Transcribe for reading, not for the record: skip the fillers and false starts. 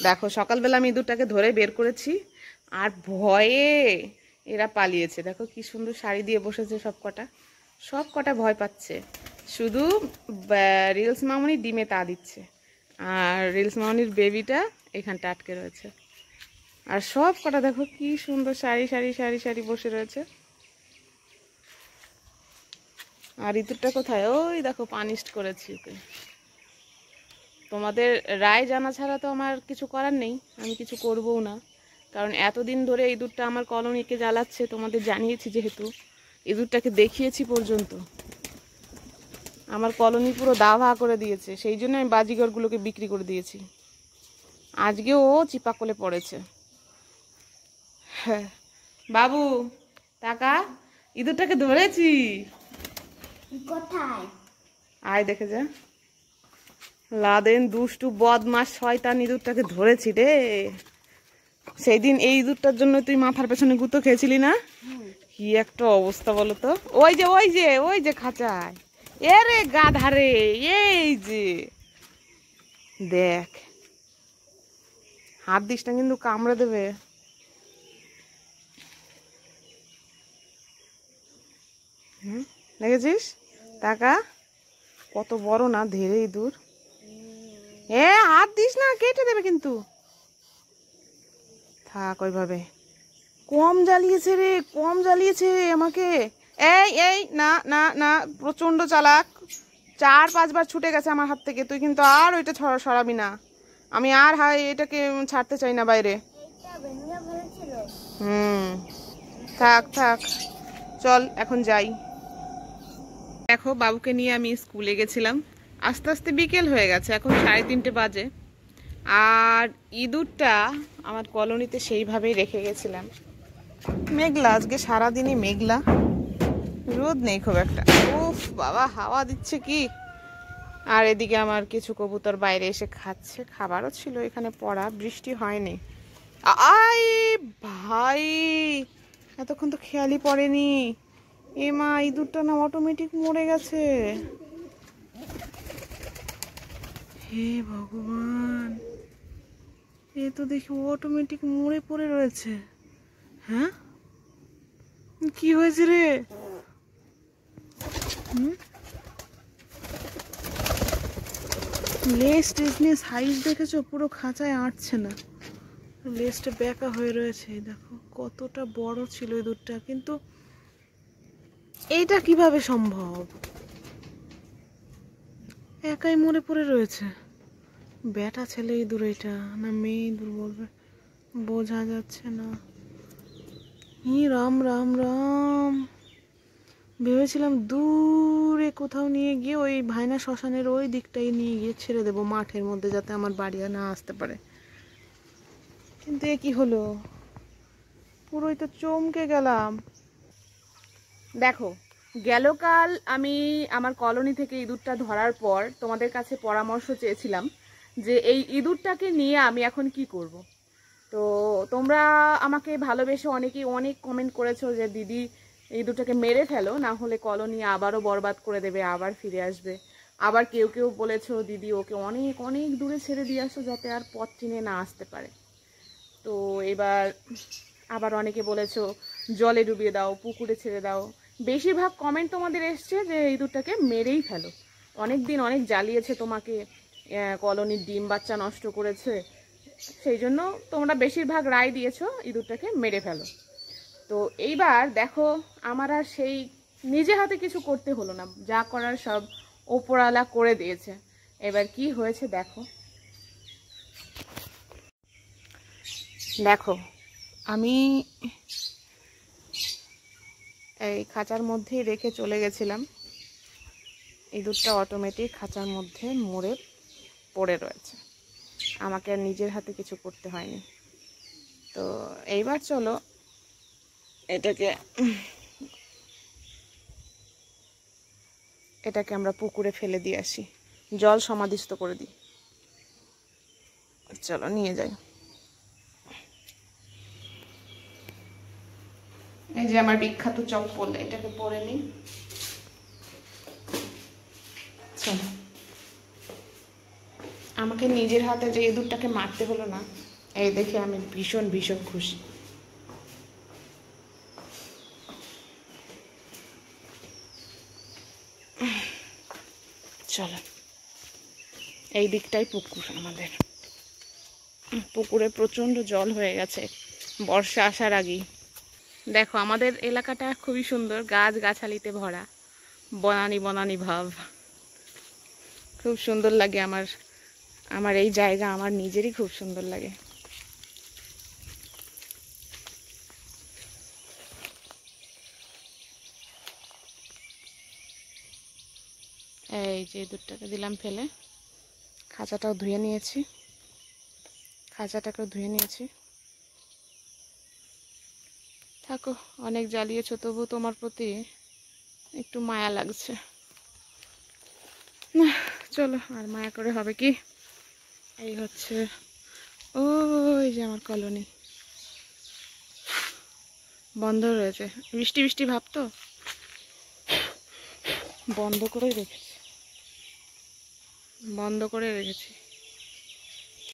দেখো সকালবেলা আমি ইঁদুরটাকে ধরে বের করেছি, আর ভয়ে এরা পালিয়েছে। দেখো কি সুন্দর শাড়ি দিয়ে বসেছে সব কটা ভয় পাচ্ছে। শুধু রিলস মামনি ডিমে তা দিচ্ছে, আর রিলস মামনির বেবিটা এখানটা আটকে রয়েছে। আর সব কটা দেখো কি সুন্দর সারি সারি সারি সারি বসে রয়েছে। আর ইঁদুরটা কোথায়? ওই দেখো পানিশড করেছি ওকে। তোমাদের রায় জানা ছাড়া তো আমার কিছু করার নেই, আমি কিছু করবও না। কারণ এতদিন ধরে ইঁদুরটা আমার কলোনিকে জ্বালাচ্ছে, তোমাদের জানিয়েছি, যেহেতু ইঁদুরটাকে দেখিয়েছি পর্যন্ত, আমার কলোনি পুরো দাভা করে দিয়েছে। সেই জন্য আমি বাজিগরগুলোকে বিক্রি করে দিয়েছি। আজকেও ও চিপাকলে পড়েছে। হ্যাঁ বাবু টাকা, ইঁদুরটাকে ধরেছি। কোথায়? আয় দেখে যা। লাদেন দুষ্টু বদমাস শয়তান ইঁদুরটাকে ধরেছি রে। সেই দিন এই ইঁদুরটার জন্য তুই মাথার পেছনে গুঁতো খেয়েছিলি না? কি একটা অবস্থা বলো তো। ওই যে ওই যে ওই যে খাঁচায়, এ রে গাধারে, এই যে দেখ, হাত দিস না কিন্তু কামড়ে দেবে। দেখেছিস টাকা কত বড় না, ধেরে ইঁদুর। এ হাত দিস না, কেটে দেবে কিন্তু। থাক ওইভাবে। কম জ্বালিয়েছে রে, কম জ্বালিয়েছে আমাকে। এই এই না না না, প্রচন্ড চালাক। 4-5 বার ছুটে গেছে আমার হাত থেকে। তুই কিন্তু আর ওইটা সরাবি না। আমি আর এটাকে ছাড়তে চাই না বাইরে। থাক থাক, চল এখন যাই। দেখো বাবুকে নিয়ে আমি স্কুলে গেছিলাম, আস্তে আস্তে বিকেল হয়ে গেছে, এখন 3:30 বাজে। আর ইঁদুরটা আমার কলোনিতে সেইভাবেই রেখে গেছিলাম। মেঘলা, আজকে সারাদিনই মেঘলা, রোদ নেই খুব একটা। উফ বাবা, হাওয়া দিচ্ছে কি। আর এদিকে আমার কিছু কবুতর বাইরে এসে খাচ্ছে, খাবারও ছিল এখানে পড়া, বৃষ্টি হয়নি। আই ভাই, এতক্ষণ তো খেয়ালই পড়েনি। এ মা, ইঁদুরটা না অটোমেটিক মরে গেছে। হে ভগবান, এ তো দেখি অটোমেটিক মরে পড়ে রয়েছে। হ্যাঁ কি হয়েছে রে? লেজ টেজ নিয়ে সাইজ দেখেছো, পুরো খাঁচায় আঁটছে না, লেজটা বেঁকা হয়ে রয়েছে। দেখো কতটা বড় ছিল ইঁদুরটা, কিন্তু এইটা কিভাবে সম্ভব? একাই মরে পড়ে রয়েছে। বেটা ছেলে ইঁদুর এটা না মেয়ে ইঁদুর বলবে, বোঝা যাচ্ছে না। হি রাম রাম রাম, ভেবেছিলাম দূরে কোথাও নিয়ে গিয়ে ওই ভাইনা শ্মশানের ওই দিকটাই নিয়ে গিয়ে ছেড়ে দেবো মাঠের মধ্যে, যাতে আমার বাড়ি না আসতে পারে। কিন্তু এ কি হলো, পুরোই তো চমকে গেলাম। দেখো গেলকাল আমি আমার কলোনি থেকে ইঁদুরটা ধরার পর তোমাদের কাছে পরামর্শ চেয়েছিলাম যে এই ইঁদুরটাকে নিয়ে আমি এখন কি করব। তো তোমরা আমাকে ভালোবেসে অনেকেই অনেক কমেন্ট করেছো যে দিদি ইঁদুরটাকে মেরে ফেলো, না হলে কলোনি আবারও বরবাদ করে দেবে, আবার ফিরে আসবে। আবার কেউ কেউ বলেছো দিদি ওকে অনেক অনেক দূরে ছেড়ে দিয়ে আসো, যাতে আর পথ চিনে না আসতে পারে। তো এবার আবার অনেকে বলেছো জলে ডুবিয়ে দাও, পুকুরে ছেড়ে দাও। বেশিরভাগ কমেন্ট তোমাদের এসছে যে ইঁদুরটাকে মেরেই ফেলো, অনেক দিন অনেক জ্বালিয়েছে তোমাকে, কলোনির ডিম বাচ্চা নষ্ট করেছে, সেই জন্য তোমরা বেশিরভাগ রায় দিয়েছো ইঁদুরটাকে মেরে ফেলো। তো এইবার দেখো আমার আর সেই নিজে হাতে কিছু করতে হলো না, যা করার সব ওপরওয়ালা করে দিয়েছে। এবার কি হয়েছে দেখো। দেখো আমি এই খাঁচার মধ্যেই রেখে চলে গেছিলাম, ইঁদুরটা অটোমেটিক খাঁচার মধ্যে মরে পড়ে রয়েছে, আমাকে আর নিজের হাতে কিছু করতে হয়নি। তো এইবার চলো এটাকে আমরা পুকুরে ফেলে দিয়ে আসি, জল সমাধিস্থ করে দিই। চলো নিয়ে যাই। এই যে আমার বিখ্যাত চপ্পল, এটাকে পরে নিই। চলো আমাকে নিজের হাতে যে ইঁদুরটাকে মারতে হলো না, এই দেখে আমি ভীষণ ভীষণ খুশি। চলো, এই দিকটাই পুকুর আমাদের। পুকুরে প্রচণ্ড জল হয়ে গেছে বর্ষা আসার আগেই। দেখো আমাদের এলাকাটা খুবই সুন্দর, গাছ গাছালিতে ভরা, বনানি বনানি ভাব, খুব সুন্দর লাগে। আমার এই জায়গা আমার নিজেরই খুব সুন্দর লাগে। এই যে দুধটাকে দিলাম ফেলে, খাঁচাটাও ধুয়ে নিয়েছি, খাঁচাটাকেও ধুয়ে নিয়েছি। থাকো, অনেক জ্বালিয়েছো, তবু তোমার প্রতি একটু মায়া লাগছে না। চলো, আর মায়া করে হবে কি। এই হচ্ছে ওই যে আমার কলোনি, বন্ধ রয়েছে, বৃষ্টি বৃষ্টি ভাব তো, বন্ধ করে রেখেছি।